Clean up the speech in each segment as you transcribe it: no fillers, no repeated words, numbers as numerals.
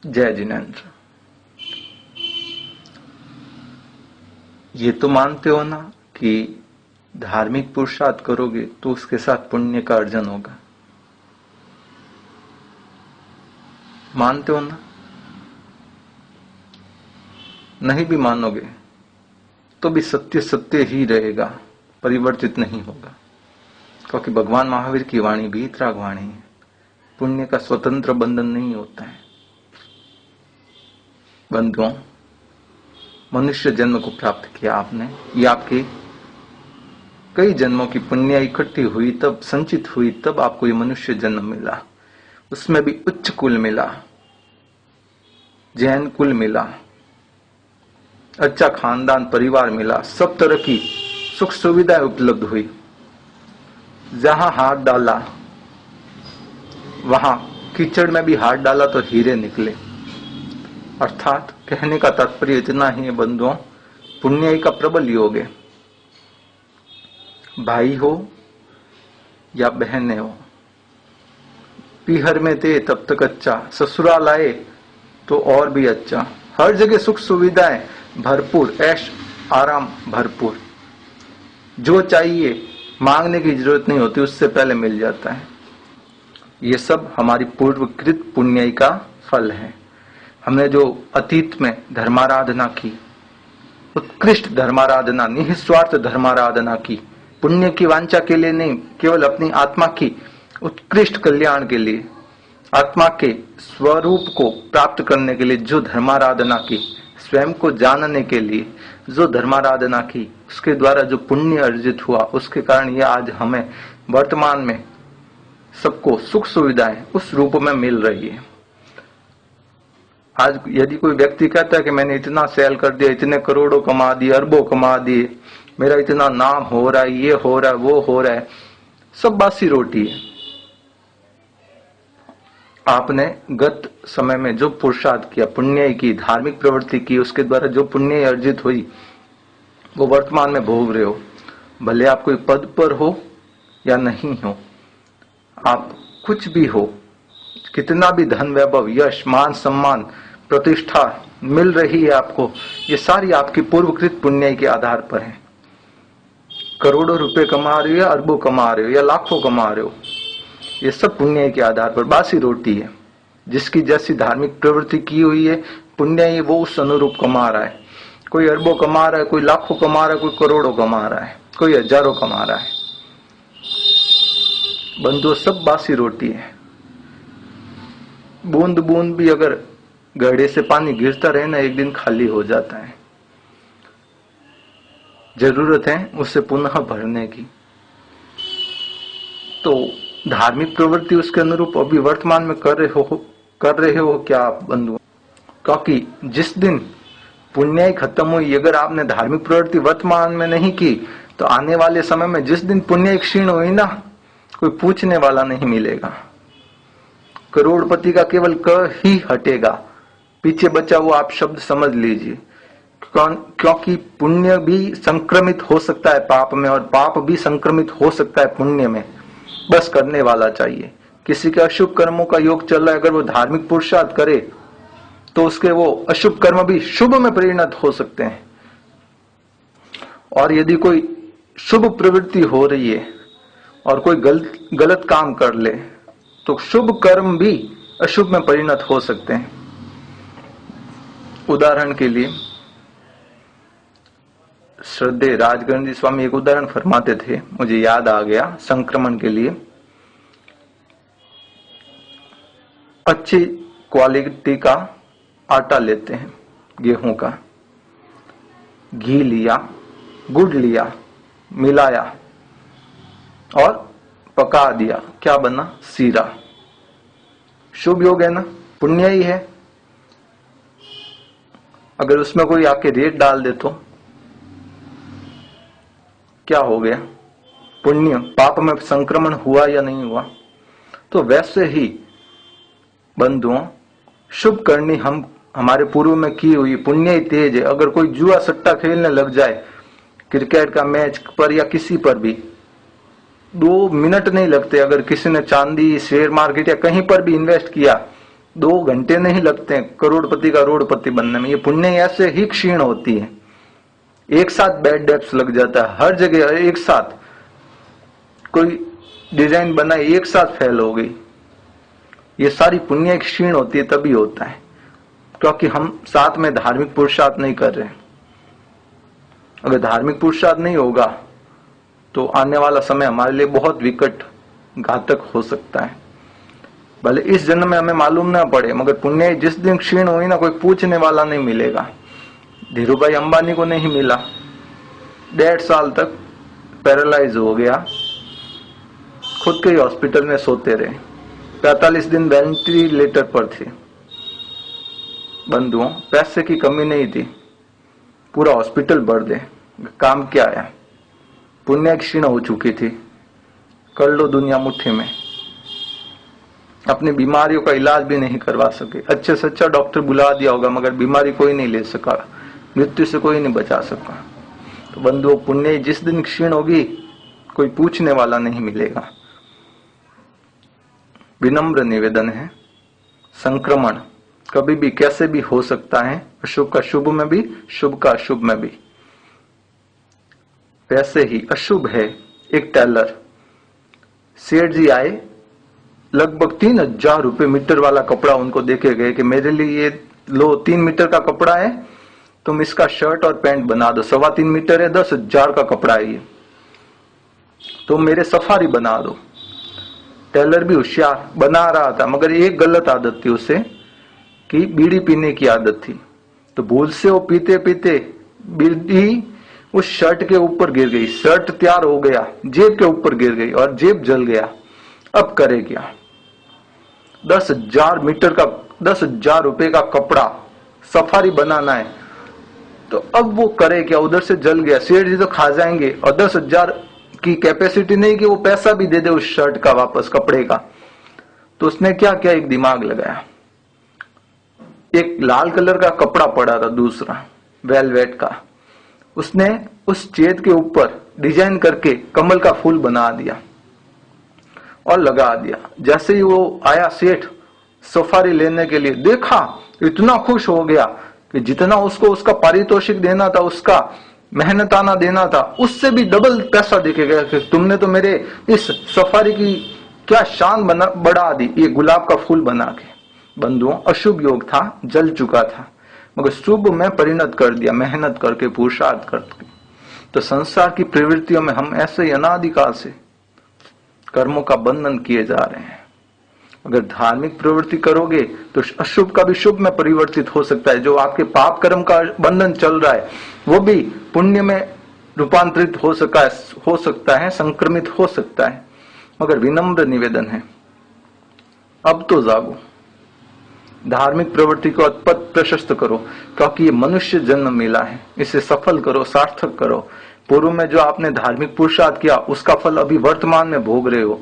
जय जिनेन्द्र। ये तो मानते हो ना कि धार्मिक पुरुषार्थ करोगे तो उसके साथ पुण्य का अर्जन होगा? मानते हो ना? नहीं भी मानोगे तो भी सत्य सत्य ही रहेगा, परिवर्तित नहीं होगा। क्योंकि भगवान महावीर की वाणी भी वीतराग वाणी है। पुण्य का स्वतंत्र बंधन नहीं होता है। बंधुओं, मनुष्य जन्म को प्राप्त किया आपने, ये आपके कई जन्मों की पुण्य इकट्ठी हुई, तब संचित हुई, तब आपको ये मनुष्य जन्म मिला। उसमें भी उच्च कुल मिला, जैन कुल मिला, अच्छा खानदान परिवार मिला, सब तरह की सुख सुविधाएं उपलब्ध हुई। जहां हाथ डाला वहां कीचड़ में भी हाथ डाला तो हीरे निकले। अर्थात कहने का तात्पर्य इतना ही है बंधुओं, पुण्य ही का प्रबल योग है। भाई हो या बहने हो, पीहर में थे तब तक अच्छा, ससुराल आए तो और भी अच्छा। हर जगह सुख सुविधाएं भरपूर, ऐश आराम भरपूर। जो चाहिए मांगने की जरूरत नहीं होती, उससे पहले मिल जाता है। ये सब हमारी पूर्वकृत पुण्य का फल है। हमने जो अतीत में धर्माराधना की, उत्कृष्ट धर्माराधना, निस्वार्थ धर्माराधना की, पुण्य की वांछा के लिए नहीं, केवल अपनी आत्मा की उत्कृष्ट कल्याण के लिए, आत्मा के स्वरूप को प्राप्त करने के लिए जो धर्माराधना की, स्वयं को जानने के लिए जो धर्माराधना की, उसके द्वारा जो पुण्य अर्जित हुआ, उसके कारण ये आज हमें वर्तमान में सबको सुख सुविधाएं उस रूप में मिल रही है। आज यदि कोई व्यक्ति कहता है कि मैंने इतना सेल कर दिया, इतने करोड़ों कमा दिए, अरबों कमा दिए, मेरा इतना नाम हो रहा है, ये हो रहा है, वो हो रहा है, सब बासी रोटी है। आपने गत समय में जो पुरुषार्थ किया, पुण्य की, धार्मिक प्रवृत्ति की, उसके द्वारा जो पुण्य अर्जित हुई, वो वर्तमान में भोग रहे हो। भले आप कोई पद पर हो या नहीं हो, आप कुछ भी हो, कितना भी धन वैभव, यश, मान, सम्मान, प्रतिष्ठा मिल रही है आपको, ये सारी आपकी पूर्वकृत पुण्य के आधार पर है। करोड़ों रुपए कमा रहे हो या अरबों कमा रहे हो या लाखों कमा रहे हो, ये सब पुण्य के आधार पर बासी रोटी है। जिसकी जैसी धार्मिक प्रवृत्ति की हुई है, पुण्य ही वो उस अनुरूप कमा रहा है। कोई अरबों कमा रहा है, कोई लाखों कमा रहा है, कोई करोड़ों कमा रहा है, कोई हजारों कमा रहा है। बंधुओं, सब बासी रोटी है। बूंद बूंद भी अगर घड़े से पानी गिरता रहे ना, एक दिन खाली हो जाता है। जरूरत है उसे पुनः भरने की। तो धार्मिक प्रवृत्ति उसके अनुरूप अभी वर्तमान में कर रहे हो क्या आप बंधु? क्योंकि जिस दिन पुण्य खत्म हुई, अगर आपने धार्मिक प्रवृत्ति वर्तमान में नहीं की, तो आने वाले समय में जिस दिन पुण्य क्षीण हुई ना, कोई पूछने वाला नहीं मिलेगा। करोड़पति का केवल क ही हटेगा, पीछे बचा हुआ आप शब्द समझ लीजिए। क्योंकि पुण्य भी संक्रमित हो सकता है पाप में, और पाप भी संक्रमित हो सकता है पुण्य में। बस करने वाला चाहिए। किसी के अशुभ कर्मों का योग चल रहा है, अगर वो धार्मिक पुरुषार्थ करे तो उसके वो अशुभ कर्म भी शुभ में परिणत हो सकते हैं। और यदि कोई शुभ प्रवृत्ति हो रही है और कोई गलत काम कर ले, तो शुभ कर्म भी अशुभ में परिणत हो सकते हैं। उदाहरण के लिए श्रद्धेय राजगण जी स्वामी एक उदाहरण फरमाते थे, मुझे याद आ गया संक्रमण के लिए। अच्छी क्वालिटी का आटा लेते हैं, गेहूं का, घी लिया, गुड़ लिया, मिलाया और पका दिया, क्या बना? सीरा। शुभ योग है ना, पुण्य ही है। अगर उसमें कोई आके रेत डाल दे तो क्या हो गया? पुण्य, पाप में संक्रमण हुआ या नहीं हुआ? तो वैसे ही बंधुओं, शुभ करनी हमारे पूर्व में की हुई पुण्य ही तेज है। अगर कोई जुआ सट्टा खेलने लग जाए, क्रिकेट का मैच पर या किसी पर भी, 2 मिनट नहीं लगते। अगर किसी ने चांदी, शेयर मार्केट या कहीं पर भी इन्वेस्ट किया, 2 घंटे नहीं लगते हैं करोड़पति का रोड़पति बनने में। ये पुण्य ऐसे ही क्षीण होती है, एक साथ बैड डेप्स लग जाता है हर जगह, एक साथ कोई डिजाइन बनाई एक साथ फेल हो गई। ये सारी पुण्य क्षीण होती है तभी होता है क्योंकि हम साथ में धार्मिक पुरुषार्थ नहीं कर रहे। अगर धार्मिक पुरुषार्थ नहीं होगा तो आने वाला समय हमारे लिए बहुत विकट घातक हो सकता है। भले इस जन्म में हमें मालूम ना पड़े, मगर पुण्य जिस दिन क्षीण हुई ना, कोई पूछने वाला नहीं मिलेगा। धीरूभाई अंबानी को नहीं मिला, 1.5 साल तक पैरालाइज हो गया, खुद के ही हॉस्पिटल में सोते रहे, 45 दिन वेंटिलेटर पर थे। बंधुओं, पैसे की कमी नहीं थी, पूरा हॉस्पिटल भर दे, काम क्या है। पुण्य क्षीण हो चुकी थी, कर लो दुनिया मुट्ठी में। अपनी बीमारियों का इलाज भी नहीं करवा सके, अच्छे से अच्छा डॉक्टर बुला दिया होगा मगर बीमारी कोई नहीं ले सका, मृत्यु से कोई नहीं बचा सका। तो बंधुओं, पुण्य जिस दिन क्षीण होगी कोई पूछने वाला नहीं मिलेगा। विनम्र निवेदन है, संक्रमण कभी भी कैसे भी हो सकता है, अशुभ का शुभ में भी, शुभ का अशुभ में भी। वैसे ही अशुभ है एक टेलर, सेठ जी आए, लगभग 3000 रुपये मीटर वाला कपड़ा उनको देके गए कि मेरे लिए ये लो 3 मीटर का कपड़ा है, तुम इसका शर्ट और पैंट बना दो, 3.25 मीटर है, 10,000 का कपड़ा है ये, तो मेरे सफारी बना दो। टेलर भी होशियार बना रहा था मगर एक गलत आदत थी उसे कि बीड़ी पीने की आदत थी। तो भूल से वो पीते पीते बीड़ी उस शर्ट के ऊपर गिर गई, शर्ट तैयार हो गया, जेब के ऊपर गिर गई और जेब जल गया। अब करे क्या? 10,000 मीटर का 10,000 रुपए का कपड़ा सफारी बनाना है, तो अब वो करे क्या? उधर से जल गया, सेठ जी तो खा जाएंगे और 10,000 की कैपेसिटी नहीं कि वो पैसा भी दे दे उस शर्ट का वापस, कपड़े का। तो उसने क्या किया, एक दिमाग लगाया। एक लाल कलर का कपड़ा पड़ा था दूसरा वेलवेट का, उसने उस चेत के ऊपर डिजाइन करके कमल का फूल बना दिया और लगा दिया। जैसे ही वो आया सेठ सफारी लेने के लिए, देखा इतना खुश हो गया कि जितना उसको उसका पारितोषिक देना था, उसका मेहनताना देना था, उससे भी डबल पैसा देके गया कि तुमने तो मेरे इस सफारी की क्या शान बढ़ा दी, ये गुलाब का फूल बना के। बंधुओं, अशुभ योग था, जल चुका था, मगर शुभ में परिणत कर दिया, मेहनत करके, पुरुषार्थ करके। तो संसार की प्रवृत्तियों में हम ऐसे ही अनादिकाल से कर्मों का बंधन किए जा रहे हैं। अगर धार्मिक प्रवृत्ति करोगे तो अशुभ का भी शुभ में परिवर्तित हो सकता है। जो आपके पाप कर्म का बंधन चल रहा है वो भी पुण्य में रूपांतरित हो सकता है, संक्रमित हो सकता है। मगर विनम्र निवेदन है, अब तो जागो, धार्मिक प्रवृत्ति को पथ प्रशस्त करो, क्योंकि ये मनुष्य जन्म मिला है, इसे सफल करो, सार्थक करो। पूर्व में जो आपने धार्मिक पुरुषार्थ किया उसका फल अभी वर्तमान में भोग रहे हो,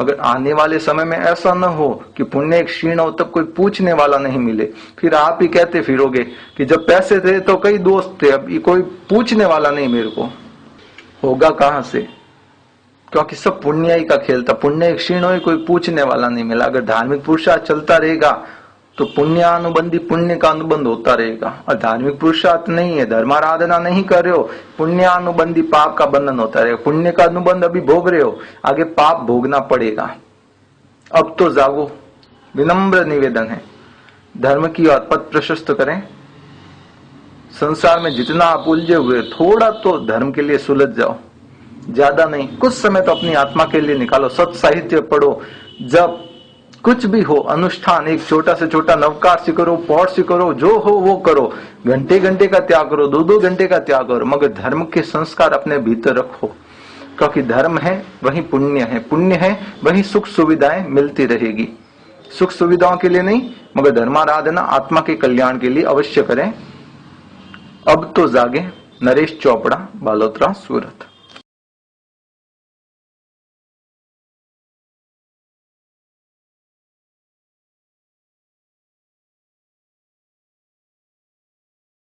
मगर आने वाले समय में ऐसा न हो कि पुण्य क्षीण हो तब कोई पूछने वाला नहीं मिले, फिर आप ही कहते फिरोगे कि जब पैसे थे तो कई दोस्त थे, अब कोई पूछने वाला नहीं मेरे को। होगा कहां से? क्योंकि सब पुण्य ही का खेल था। पुण्य क्षीण हो, कोई पूछने वाला नहीं मिला। अगर धार्मिक पुरुषार्थ चलता रहेगा तो पुण्यानुबंधी पुण्य का अनुबंध होता रहेगा, और धार्मिक पुरुषार्थ नहीं है, धर्माराधना नहीं कर रहे हो, पुण्यानुबंधी पाप का बंधन होता रहेगा। पुण्य का अनुबंध अभी भोग रहे हो, आगे पाप भोगना पड़ेगा। अब तो जागो, विनम्र निवेदन है, धर्म की ओर पथ प्रशस्त करें। संसार में जितना आप उलझे हुए, थोड़ा तो धर्म के लिए सुलझ जाओ, ज्यादा नहीं, कुछ समय तो अपनी आत्मा के लिए निकालो। सत साहित्य पढ़ो, जब कुछ भी हो, अनुष्ठान एक छोटा से छोटा नवकार से करो, पौष से करो, जो हो वो करो, घंटे घंटे का त्याग करो, 2-2 घंटे का त्याग करो, मगर धर्म के संस्कार अपने भीतर रखो, क्योंकि धर्म है वही पुण्य है, पुण्य है वही सुख सुविधाएं मिलती रहेगी। सुख सुविधाओं के लिए नहीं, मगर धर्माराधना आत्मा के कल्याण के लिए अवश्य करें। अब तो जागे। नरेश चोपड़ा, बालोतरा, सूरत।